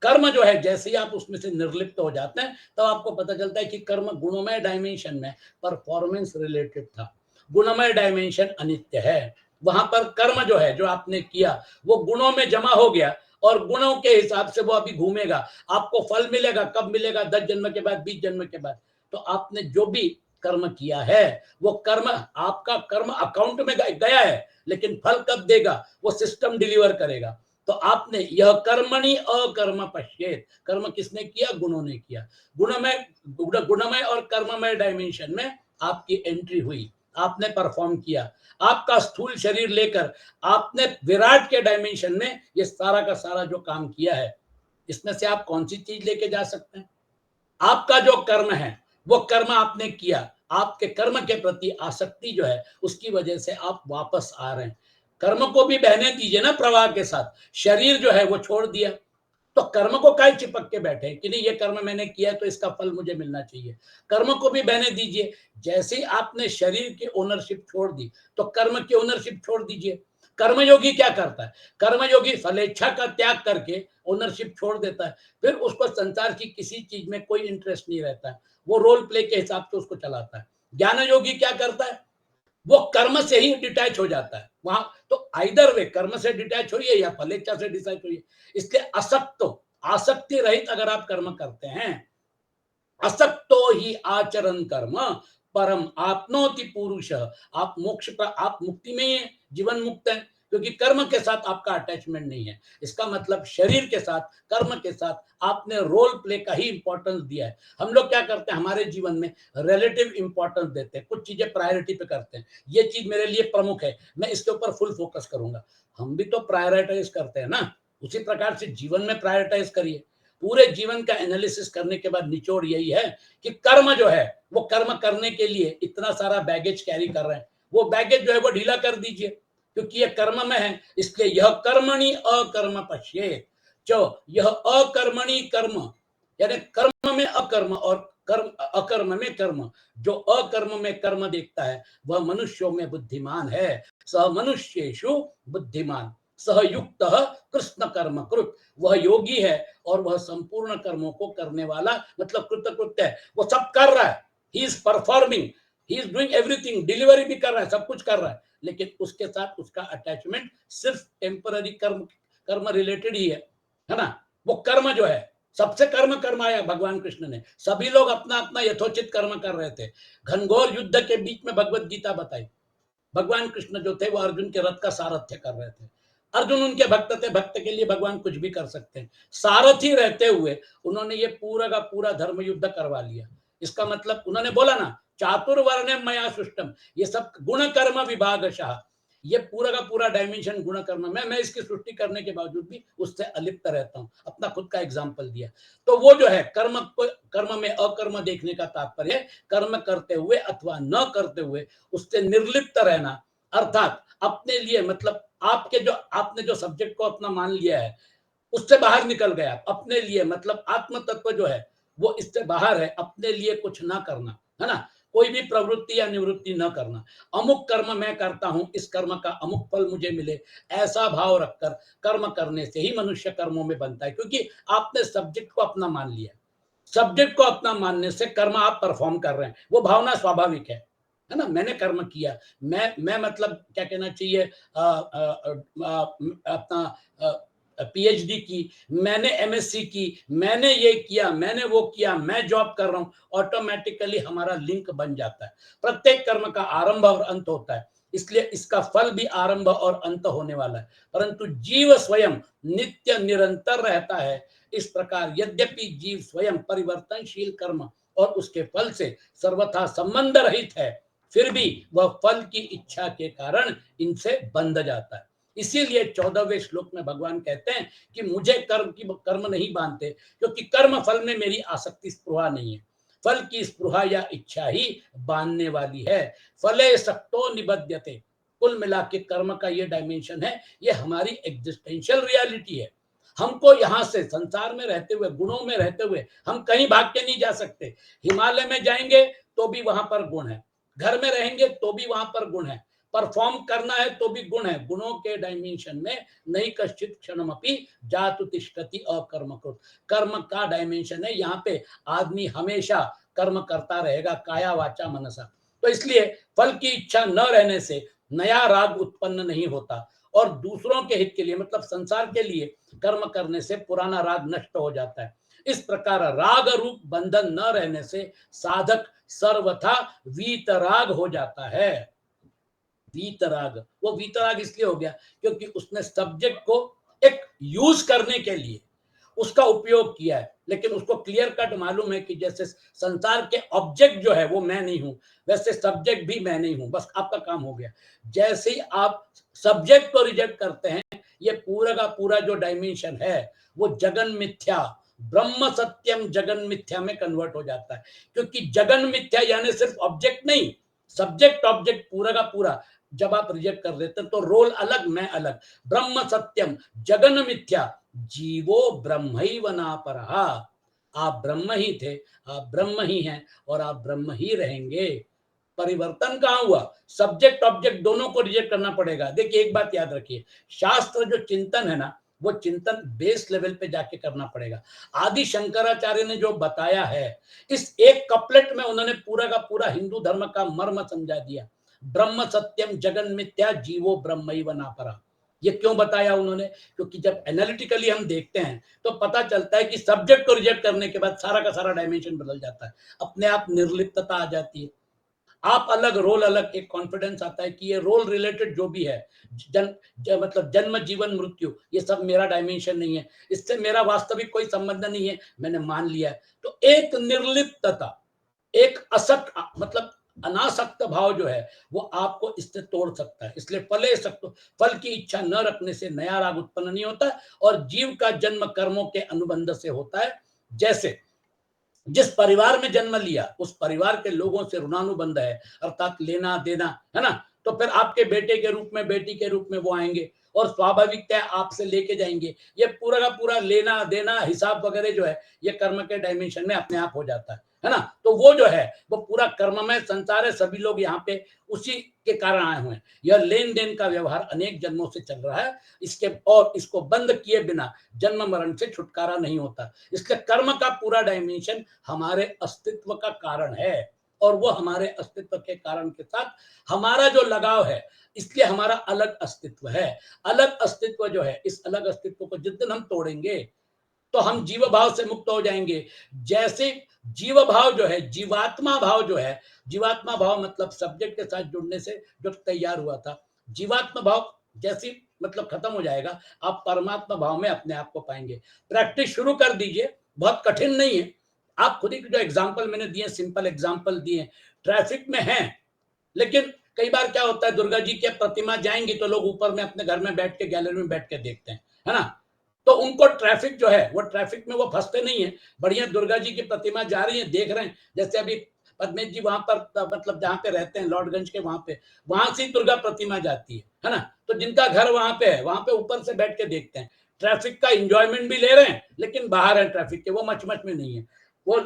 कर्म जो है जैसे ही आप उसमें से निर्लिप्त हो जाते हैं तो आपको पता चलता है कि कर्म गुणमय डायमेंशन में परफॉर्मेंस रिलेटेड था, गुणमय डायमेंशन अनित्य है। वहां पर कर्म जो है जो आपने किया वो गुणों में जमा हो गया और गुणों के हिसाब से वो अभी घूमेगा। आपको फल मिलेगा, कब मिलेगा? 10 जन्म के बाद, 20 जन्म के बाद। तो आपने जो भी कर्म किया है वो कर्म, आपका कर्म अकाउंट में गया है, लेकिन फल कब देगा वो सिस्टम डिलीवर करेगा। तो आपने यह कर्मणि अकर्म पश्येत, कर्म किसने किया? गुणों ने किया। गुणमय और कर्ममय डायमेंशन में आपकी एंट्री हुई, आपने परफॉर्म किया। आपका स्थूल शरीर लेकर आपने विराट के डायमेंशन में ये सारा का सारा जो काम किया है, इसमें से आप कौन सी चीज लेके जा सकते हैं? आपका जो कर्म है वो कर्म आपने किया, आपके कर्म के प्रति आसक्ति जो है उसकी वजह से आप वापस आ रहे हैं। कर्म को भी बहने दीजिए ना प्रवाह के साथ। शरीर जो है वो छोड़ दिया तो कर्म को काय चिपक के बैठे कि नहीं ये कर्म मैंने किया तो इसका फल मुझे मिलना चाहिए। कर्म को भी बहने दीजिए। जैसे ही आपने शरीर की ओनरशिप छोड़ दी तो कर्म की ओनरशिप छोड़ दीजिए। कर्मयोगी क्या करता है? कर्मयोगी फलेच्छा का त्याग करके ओनरशिप छोड़ देता है। फिर उसको संसार की किसी चीज में कोई इंटरेस्ट नहीं रहता है, वो रोल प्ले के हिसाब से उसको चलाता है। ज्ञान योगी क्या करता है? वो कर्म से ही डिटैच हो जाता है। वहां तो आइदर वे कर्म से डिटैच होइए या फलेच्छा से डिटैच होइए। इसलिए असक्त, आसक्ति रहित अगर आप कर्म करते हैं, असक्तो ही आचरण कर्म परम आपनोति पुरुष, आप मोक्ष पर, आप मुक्ति में जीवन मुक्त है, क्योंकि कर्म के साथ आपका अटैचमेंट नहीं है। इसका मतलब शरीर के साथ, कर्म के साथ आपने रोल प्ले का ही इंपॉर्टेंस दिया है। हम लोग क्या करते हैं हमारे जीवन में? रिलेटिव इंपॉर्टेंस देते हैं, कुछ चीजें प्रायोरिटी पे करते हैं। ये चीज मेरे लिए प्रमुख है, मैं इसके ऊपर फुल फोकस करूंगा। हम भी तो प्रायोरिटाइज करते हैं ना, उसी प्रकार से जीवन में प्रायोरिटाइज करिए। पूरे जीवन का एनालिसिस करने के बाद निचोड़ यही है कि कर्म जो है वो कर्म करने के लिए इतना सारा बैगेज कैरी कर रहे हैं, वो बैगेज जो है वो ढीला कर दीजिए, क्योंकि ये कर्म में है। इसलिए यह कर्मणि अकर्म पश्येत, जो यह अकर्मणि कर्म, यानी कर्म में अकर्म और कर्म अकर्म में कर्म, जो अकर्म में कर्म देखता है वह मनुष्यों में बुद्धिमान है। स मनुष्येषु बुद्धिमान सहयुक्त कृष्ण कर्म कृत, वह योगी है और वह संपूर्ण कर्मों को करने वाला, मतलब कृतकृत्य है। वो सब कर रहा है, he is performing, he is doing everything, delivery भी कर रहा है, सब कुछ कर रहा है, लेकिन उसके साथ उसका अटैचमेंट सिर्फ टेम्पररी कर्म, कर्म रिलेटेड ही है ना। वो कर्म जो है, सबसे कर्म कर्माया भगवान कृष्ण ने, सभी लोग अपना अपना यथोचित कर्म कर रहे थे। घनघोर युद्ध के बीच में भगवत गीता बताई, भगवान कृष्ण जो थे वो अर्जुन के रथ का सारथ्य कर रहे थे। अर्जुन उनके भक्त थे, भक्त के लिए भगवान कुछ भी कर सकते हैं। सारथी रहते हुए उन्होंने ये पूरा का पूरा धर्म युद्ध करवा लिया। इसका मतलब उन्होंने बोला ना, चातुर्वर्ण्यम मया सृष्टम, ये सब गुण कर्म विभागशः, ये पूरा का पूरा डायमेंशन गुण कर्म में, मैं इसकी सृष्टि करने के बावजूद भी उससे अलिप्त रहता हूं। अपना खुद का एग्जाम्पल दिया। तो वो जो है कर्म को, कर्म में अकर्म देखने का तात्पर्य कर्म करते हुए अथवा न करते हुए उससे निर्लिप्त रहना, अर्थात अपने लिए, मतलब आपके जो, आपने जो सब्जेक्ट को अपना मान लिया है उससे बाहर निकल गया। अपने लिए मतलब आत्म तत्व जो है वो इससे बाहर है, अपने लिए कुछ ना करना, है ना, कोई भी प्रवृत्ति या निवृत्ति न करना। अमुक कर्म मैं करता हूं, इस कर्म का अमुक फल मुझे मिले, ऐसा भाव रखकर कर्म करने से ही मनुष्य कर्मों में बनता है, क्योंकि आपने सब्जेक्ट को अपना मान लिया। सब्जेक्ट को अपना मानने से कर्म आप परफॉर्म कर रहे हैं, वो भावना स्वाभाविक है ना। मैंने कर्म किया, मैं मतलब क्या कहना चाहिए, अपना पीएचडी की, मैंने एमएससी की, मैंने ये किया, मैंने वो किया, मैं जॉब कर रहा हूं, ऑटोमेटिकली हमारा लिंक बन जाता है। प्रत्येक कर्म का आरंभ और अंत होता है, इसलिए इसका फल भी आरंभ और अंत होने वाला है, परंतु जीव स्वयं नित्य निरंतर रहता है। इस प्रकार यद्यपि जीव स्वयं परिवर्तनशील कर्म और उसके फल से सर्वथा संबंध रहित है, फिर भी वह फल की इच्छा के कारण इनसे बंध जाता है। इसीलिए 14वें श्लोक में भगवान कहते हैं कि मुझे कर्म नहीं बांधते, क्योंकि कर्म फल में मेरी आसक्ति स्पृहा नहीं है। फल की स्पृहा या इच्छा ही बांधने वाली है। फले सक्तो निबध्यते, कुल मिला के कर्म का ये डायमेंशन है, ये हमारी एग्जिस्टेंशियल रियलिटी है। हमको यहाँ से संसार में रहते हुए, गुणों में रहते हुए हम कहीं भाग के नहीं जा सकते। हिमालय में जाएंगे तो भी वहां पर गुण है, घर में रहेंगे तो भी वहां पर गुण है, परफॉर्म करना है तो भी गुण है। गुणों के डायमेंशन में नहीं कश्चित क्षणमपि जातु तिष्ठति अकर्म कृत, कर्म का डायमेंशन है। यहाँ पे आदमी हमेशा कर्म करता रहेगा, काया वाचा मनसा। तो इसलिए फल की इच्छा न रहने से नया राग उत्पन्न नहीं होता, और दूसरों के हित के लिए, मतलब संसार के लिए कर्म करने से पुराना राग नष्ट हो जाता है। इस प्रकार राग रूप बंधन न रहने से साधक सर्वथा वीतराग हो जाता है। वीतराग, वो वीतराग इसलिए हो गया क्योंकि उसने सब्जेक्ट को एक यूज करने के लिए उसका उपयोग किया है, लेकिन उसको क्लियर कट मालूम है कि जैसे संसार के ऑब्जेक्ट जो है वो मैं नहीं हूं, वैसे सब्जेक्ट भी मैं नहीं हूं, बस आपका काम हो गया। जैसे ही आप सब्जेक्ट को रिजेक्ट करते हैं, ये पूरा का पूरा जो डायमेंशन है वो जगन मिथ्या, ब्रह्म सत्यम जगन मिथ्या में कन्वर्ट हो जाता है। क्योंकि जगन मिथ्या यानी सिर्फ ऑब्जेक्ट नहीं, सब्जेक्ट ऑब्जेक्ट पूरा का पूरा जब आप रिजेक्ट कर देते हैं तो रोल अलग, मैं अलग। ब्रह्म सत्यम जगन मिथ्या जीवो ब्रह्मैव नापरहा, आप ब्रह्म ही थे, आप ब्रह्म ही हैं, और आप ब्रह्म ही रहेंगे। परिवर्तन कहां हुआ? सब्जेक्ट ऑब्जेक्ट दोनों को रिजेक्ट करना पड़ेगा। देखिए एक बात याद रखिए, शास्त्र जो चिंतन है ना, वो चिंतन बेस लेवल पे जाके करना पड़ेगा। आदि शंकराचार्य ने जो बताया है, इस एक कपलेट में उन्होंने पूरा का पूरा हिंदू धर्म का मर्म समझा दिया। ब्रह्म सत्यम जगन मिथ्या जीवो ब्रह्मैव नापरा, ये क्यों बताया उन्होंने? क्योंकि जब एनालिटिकली हम देखते हैं तो पता चलता है कि सब्जेक्ट को रिजेक्ट करने के बाद सारा का सारा डायमेंशन बदल जाता है, अपने आप निर्लिप्तता आ जाती है, आप अलग, रोल अलग, एक कॉन्फिडेंस आता है कि ये रोल रिलेटेड जो भी है, मतलब जन्म जीवन मृत्यु, ये सब मेरा डायमेंशन नहीं है, इससे मेरा वास्तविक कोई संबंध नहीं है, मैंने मान लिया है। तो एक निर्लिप्तता, एक असक्त, मतलब अनासक्त भाव जो है वो आपको इससे तोड़ सकता है। इसलिए फले सक्त, फल की इच्छा न रखने से नया राग उत्पन्न नहीं होता, और जीव का जन्म कर्मों के अनुबंध से होता है। जैसे जिस परिवार में जन्म लिया उस परिवार के लोगों से ऋणानुबंध है, अर्थात लेना देना, है ना। तो फिर आपके बेटे के रूप में, बेटी के रूप में वो आएंगे और स्वाभाविक है आपसे लेके जाएंगे। ये पूरा का पूरा लेना देना हिसाब वगैरह जो है ये कर्म के डायमेंशन में अपने आप हो जाता है ना। तो वो जो है वो पूरा कर्ममय संसार है, सभी लोग यहाँ पे उसी के कारण आए हुए हैं। यह लेन देन का व्यवहार अनेक जन्मों से चल रहा है, इसके और इसको बंद किए बिना जन्म मरण से छुटकारा नहीं होता। इसलिए कर्म का पूरा डायमेंशन हमारे अस्तित्व का कारण है, और वो हमारे अस्तित्व के कारण के साथ हमारा जो लगाव है, इसलिए हमारा अलग अस्तित्व है। अलग अस्तित्व जो है, इस अलग अस्तित्व को जिस दिन हम तोड़ेंगे तो हम जीव भाव से मुक्त हो जाएंगे। जैसे जीव भाव जो है, जीवात्मा भाव जो है, जीवात्मा भाव मतलब सब्जेक्ट के साथ जुड़ने से जो तैयार हुआ था, जीवात्मा भाव जैसी मतलब खत्म हो जाएगा, आप परमात्मा भाव में अपने आप को पाएंगे। प्रैक्टिस शुरू कर दीजिए, बहुत कठिन नहीं है। आप खुद ही जो एग्जाम्पल मैंने दिए, सिंपल एग्जाम्पल दिए, ट्रैफिक में हैं, लेकिन कई बार क्या होता है, दुर्गा जी की प्रतिमा जाएंगी तो लोग ऊपर में अपने घर में बैठ के, गैलरी में बैठ के देखते हैं, है ना। तो उनको ट्रैफिक जो है, वो ट्रैफिक में वो फंसते नहीं है, बढ़िया दुर्गा जी की प्रतिमा जा रही है, देख रहे हैं। जैसे अभी पद्मेश जी वहां पर मतलब जहाँ पे रहते हैं, लॉर्डगंज के वहां से दुर्गा प्रतिमा जाती है ना। तो जिनका घर वहां पे है, वहां पे ऊपर से बैठ के देखते हैं, ट्रैफिक का इंजॉयमेंट भी ले रहे हैं, लेकिन बाहर है ट्रैफिक के, वो मच में नहीं है, वो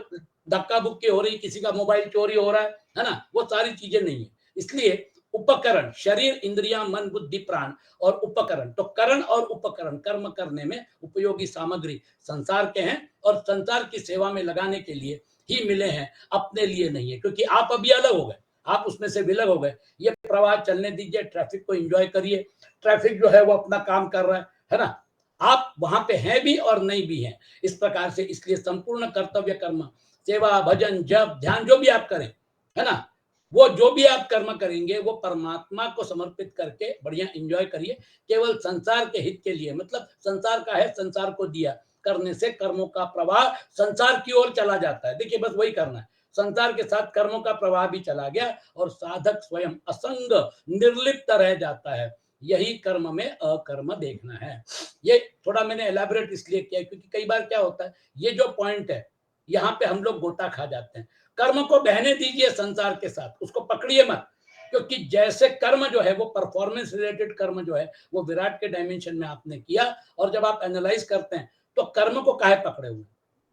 धक्का बुक्की हो रही, किसी का मोबाइल चोरी हो रहा है ना, वो सारी चीजें नहीं है। इसलिए उपकरण, शरीर, इंद्रियां, मन, बुद्धि, प्राण और उपकरण, तो करण और उपकरण कर्म करने में उपयोगी सामग्री संसार के हैं और संसार की सेवा में लगाने के लिए ही मिले हैं, अपने लिए नहीं है। क्योंकि आप अभी अलग हो गए, आप उसमें से विलग हो गए। ये प्रवाह चलने दीजिए, ट्रैफिक को एंजॉय करिए। ट्रैफिक जो है वो अपना काम कर रहा है ना। आप वहां पे हैं भी और नहीं भी हैं, इस प्रकार से। इसलिए संपूर्ण कर्तव्य कर्म, सेवा, भजन, जप, ध्यान जो भी आप करें, है ना, वो जो भी आप कर्म करेंगे वो परमात्मा को समर्पित करके बढ़िया एंजॉय करिए। केवल संसार के हित के लिए, मतलब संसार का है, संसार को दिया करने से कर्मों का प्रवाह संसार की ओर चला जाता है। देखिए, बस वही करना है, संसार के साथ कर्मों का प्रवाह भी चला गया और साधक स्वयं असंग निर्लिप्त रह जाता है। यही कर्म में अकर्म देखना है। ये थोड़ा मैंने एलैबोरेट इसलिए किया क्योंकि कई बार क्या होता है, ये जो पॉइंट है, यहाँ पे हम लोग गोता खा जाते हैं। कर्म को बहने दीजिए संसार के साथ, उसको पकड़िए मत। क्योंकि जैसे कर्म जो है वो परफॉर्मेंस रिलेटेड कर्म जो है वो विराट के डायमेंशन में आपने किया, और जब आप एनालाइज करते हैं तो कर्म को काहे पकड़े हुए।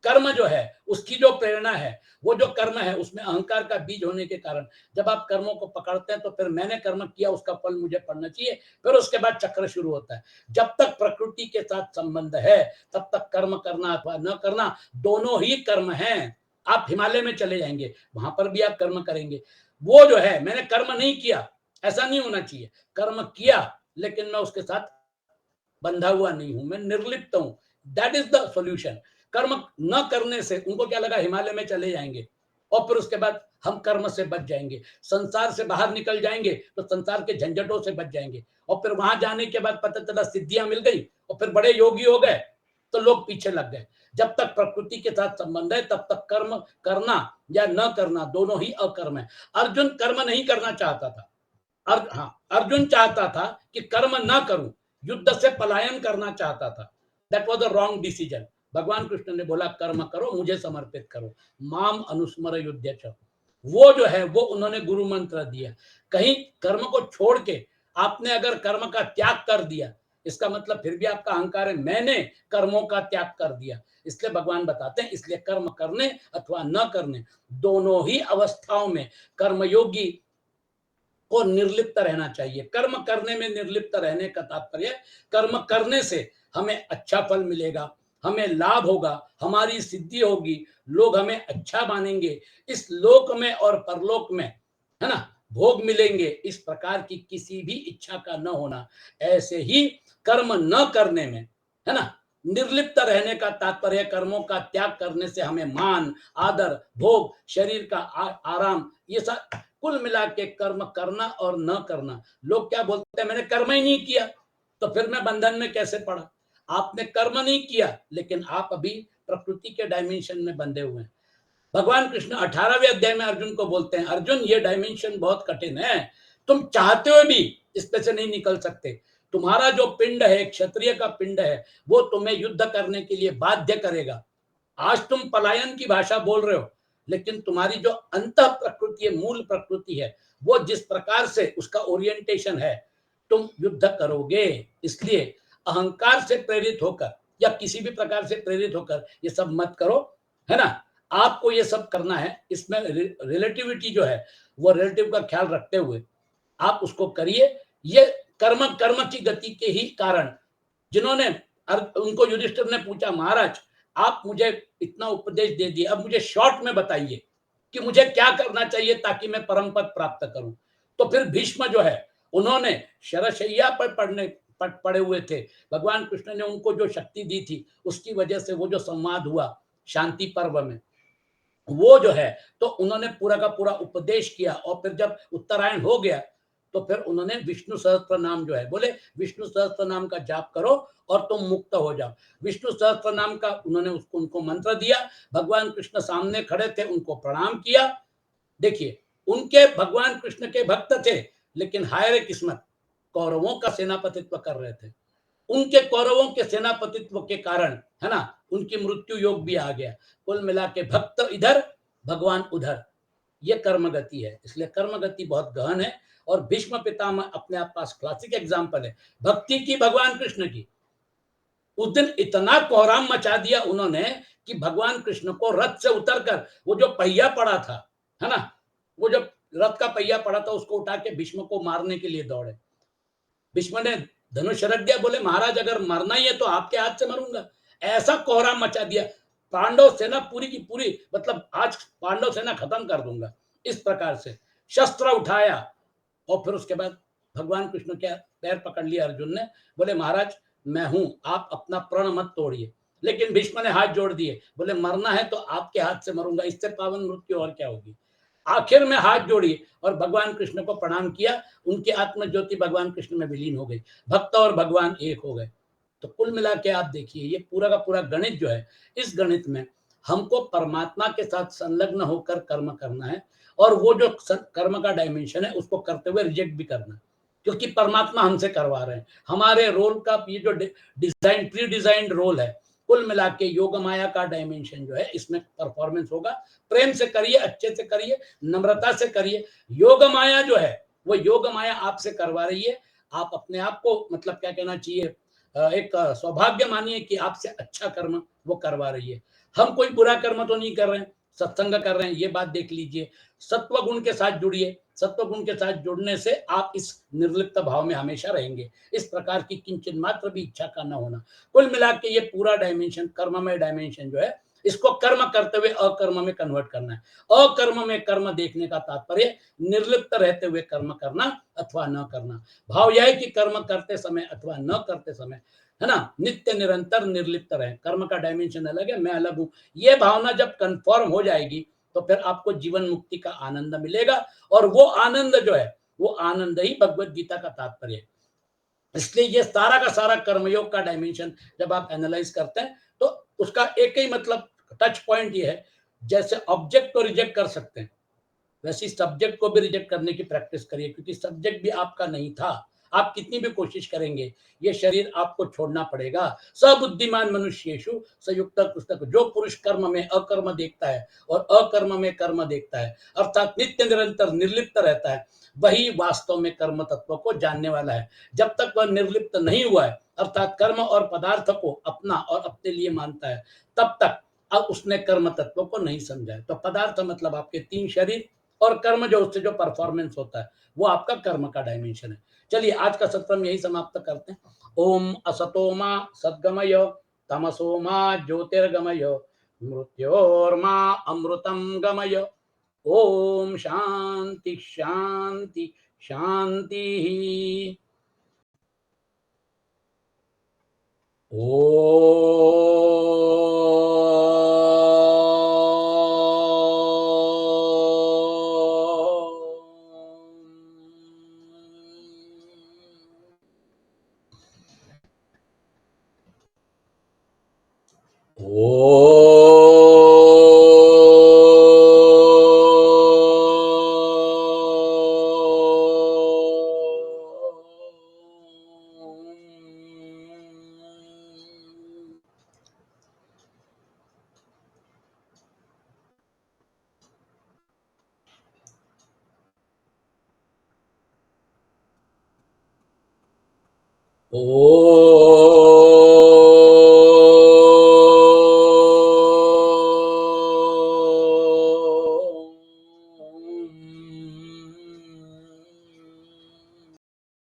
कर्म जो है उसकी जो प्रेरणा है, वो जो कर्म है उसमें अहंकार का बीज होने के कारण जब आप कर्मों को पकड़ते हैं तो फिर मैंने कर्म किया, उसका फल मुझे पड़ना चाहिए, फिर उसके बाद चक्र शुरू होता है। जब तक प्रकृति के साथ संबंध है तब तक कर्म करना अथवा न करना दोनों ही कर्म हैं। आप हिमालय में चले जाएंगे, वहां पर भी आप कर्म करेंगे। वो जो है मैंने कर्म नहीं किया, ऐसा नहीं होना चाहिए। कर्म किया लेकिन मैं उसके साथ बंधा हुआ नहीं हूं, मैं निर्लिप्त हूं। That is the solution. कर्म न करने से उनको क्या लगा, हिमालय में चले जाएंगे और फिर उसके बाद हम कर्म से बच जाएंगे, संसार से बाहर निकल जाएंगे तो संसार के झंझटों से बच जाएंगे। और फिर वहां जाने के बाद पता चला सिद्धियां मिल गई और फिर बड़े योगी हो गए, तो लोग पीछे लग गए। जब तक प्रकृति के साथ संबंध है तब तक कर्म करना या न करना दोनों ही अकर्म है। अर्जुन कर्म नहीं करना चाहता था। हाँ, अर्जुन चाहता था कि कर्म ना करूं, युद्ध से पलायन करना चाहता था। That was the wrong decision. भगवान कृष्ण ने बोला कर्म करो, मुझे समर्पित करो, माम अनुस्मर युद्ध च। वो जो है वो उन्होंने गुरु मंत्र दिया। कहीं कर्म को छोड़ के आपने अगर कर्म का त्याग कर दिया, इसका मतलब फिर भी आपका अहंकार है, मैंने कर्मों का त्याग कर दिया। इसलिए भगवान बताते हैं, इसलिए कर्म करने अथवा न करने दोनों ही अवस्थाओं में कर्मयोगी को निर्लिप्त रहना चाहिए। कर्म करने में निर्लिप्त रहने का तात्पर्य, कर्म करने से हमें अच्छा फल मिलेगा, हमें लाभ होगा, हमारी सिद्धि होगी, लोग हमें अच्छा मानेंगे, इस लोक में और परलोक में, है ना, भोग मिलेंगे। इस प्रकार की किसी भी इच्छा का न होना। ऐसे ही कर्म न करने में, है ना, निर्लिप्त रहने का तात्पर्य कर्मों का त्याग करने से हमें मान, आदर, भोग, शरीर का आराम, ये सब कुल मिला के कर्म करना और न करना। लोग क्या बोलते हैं, मैंने कर्म ही नहीं किया तो फिर मैं बंधन में कैसे पड़ा। आपने कर्म नहीं किया लेकिन आप अभी प्रकृति के डायमेंशन में बंधे हुए हैं। भगवान कृष्ण 18वें अध्याय में अर्जुन को बोलते हैं, अर्जुन ये डायमेंशन बहुत कठिन है, तुम चाहते हुए भी इस पे से नहीं निकल सकते। तुम्हारा जो पिंड है, क्षत्रिय का पिंड है, वो तुम्हें युद्ध करने के लिए बाध्य करेगा। आज तुम पलायन की भाषा बोल रहे हो, लेकिन तुम्हारी जो अंत प्रकृति है, मूल प्रकृति है, वो जिस प्रकार से उसका ओरिएंटेशन है, तुम युद्ध करोगे। इसलिए अहंकार से प्रेरित होकर या किसी भी प्रकार से प्रेरित होकर ये सब मत करो, है ना। आपको ये सब करना है, इसमें रिलेटिविटी जो है वो रिलेटिव का ख्याल रखते हुए आप उसको करिए। ये कर्म कर्म की गति के ही कारण, जिन्होंने उनको युधिष्ठिर ने पूछा, महाराज आप मुझे इतना उपदेश दे दिए, अब मुझे शॉर्ट में बताइए कि मुझे क्या करना चाहिए ताकि मैं परम पद प्राप्त करूं। तो फिर भीष्म जो है, उन्होंने शरशैया पर पड़े हुए थे, भगवान कृष्ण ने उनको जो शक्ति दी थी, उसकी वजह से वो जो संवाद हुआ शांति पर्व में, वो जो है तो उन्होंने पूरा का पूरा उपदेश किया। और फिर जब उत्तरायण हो गया तो फिर उन्होंने विष्णु सहस्त्र नाम जो है, बोले विष्णु सहस्त्र नाम का जाप करो और तुम मुक्त हो जाओ। विष्णु सहस्त्र नाम का उन्होंने उनको मंत्र दिया। भगवान कृष्ण सामने खड़े थे, उनको प्रणाम किया। देखिए, उनके भगवान कृष्ण के भक्त थे, लेकिन हाय रे किस्मत, कौरवों का सेनापतित्व कर रहे थे। उनके कौरवों के सेनापतित्व के कारण, है ना, उनकी मृत्यु योग भी आ गया। कुल मिला के भक्त इधर, भगवान उधर, ये कर्म गति है। इसलिए कर्म गति बहुत गहन है। और भीष्म पितामह अपने आप पास क्लासिक एग्जाम्पल है भक्ति की, भगवान कृष्ण की। उस दिन इतना कोहराम मचा दिया उन्होंने कि भगवान कृष्ण को रथ से उतरकर वो जो पहिया पड़ा था, है ना, वो जो रथ का पहिया पड़ा था उसको उठा के भीष्म को मारने के लिए दौड़े। भीष्म ने धनुष रख दिया, बोले महाराज अगर मरना ही है तो आपके हाथ से मरूंगा। ऐसा कोहराम मचा दिया, पांडव सेना पूरी की पूरी, मतलब आज पांडव सेना खत्म कर दूंगा, इस प्रकार से शस्त्र उठाया। और फिर उसके बाद भगवान कृष्ण के पैर पकड़ लिया अर्जुन ने, बोले महाराज मैं हूं, आप अपना प्रण मत तोड़िए। लेकिन भीष्म ने हाथ जोड़ दिए, बोले मरना है तो आपके हाथ से मरूंगा, इससे पावन मृत्यु और क्या होगी। आखिर में हाथ जोड़ी और भगवान कृष्ण को प्रणाम किया। उनकी आत्म ज्योति भगवान कृष्ण में विलीन हो गई, भक्त और भगवान एक हो गए। तो कुल मिला के आप देखिए, ये पूरा का पूरा गणित जो है, इस गणित में हमको परमात्मा के साथ संलग्न होकर कर्म करना है। और वो जो कर्म का डायमेंशन है उसको करते हुए रिजेक्ट भी करना, क्योंकि परमात्मा हमसे करवा रहे हैं। हमारे रोल का ये जो डिजाइन प्री डिजाइंड रोल है, कुल मिला के योग माया का डायमेंशन जो है, इसमें परफॉर्मेंस होगा। प्रेम से करिए, अच्छे से करिए, नम्रता से करिए। योग माया जो है वो योग माया आपसे करवा रही है। आप अपने आप को, मतलब क्या कहना चाहिए, एक सौभाग्य मानिए कि आपसे अच्छा कर्म वो करवा रही है। हम कोई बुरा कर्म तो नहीं कर रहे हैं, सत्संग कर रहे हैं, ये बात देख लीजिए। सत्व गुण के साथ जुड़िए, सत्व गुण के साथ जुड़ने से आप इस निर्लिप्त भाव में हमेशा रहेंगे। इस प्रकार की किंचन मात्र भी इच्छा का न होना, कुल मिला के ये पूरा डायमेंशन, कर्ममय डायमेंशन जो है, इसको कर्म करते हुए अकर्म में कन्वर्ट करना है। अकर्म में कर्म देखने का तात्पर्य निर्लिप्त रहते हुए कर्म करना अथवा न करना। भाव यह है कि कर्म करते समय अथवा न करते समय, है ना, नित्य निरंतर निर्लिप्त रहे। कर्म का डायमेंशन अलग है, मैं अलग हूं। ये भावना जब कंफर्म हो जाएगी तो फिर आपको जीवन मुक्ति का आनंद मिलेगा। और वो आनंद जो है, वो आनंद ही भगवत गीता का तात्पर्य है। इसलिए ये सारा का सारा कर्मयोग का डायमेंशन जब आप एनालाइज करते हैं तो उसका एक ही मतलब टच पॉइंट ये है, जैसे ऑब्जेक्ट को रिजेक्ट कर सकते हैं, वैसे सब्जेक्ट को भी रिजेक्ट करने की प्रैक्टिस करिए, क्योंकि सब्जेक्ट भी आपका नहीं था। आप कितनी भी कोशिश करेंगे, ये शरीर आपको छोड़ना पड़ेगा। सबुद्धिमान मनुष्येषु संयुक्त पुस्तक, जो पुरुष कर्म में अकर्म देखता है और अकर्म में कर्म देखता है, अर्थात नित्य निरंतर निर्लिप्त रहता है, वही वास्तव में कर्म तत्व को जानने वाला है। जब तक वह निर्लिप्त नहीं हुआ है, अर्थात कर्म और पदार्थ को अपना और अपने लिए मानता है, तब तक अब उसने कर्म तत्व को नहीं समझा है। तो पदार्थ मतलब आपके तीन शरीर, और कर्म जो उससे जो परफॉर्मेंस होता है वो आपका कर्म का डायमेंशन है। चलिए आज का सत्र हम यही समाप्त करते हैं। ओम असतो मा सद्गमय, तमसो मा ज्योतिर्गमय, मृत्योर्मा अमृतम गमय। ओम शांति शांति शांति। ओ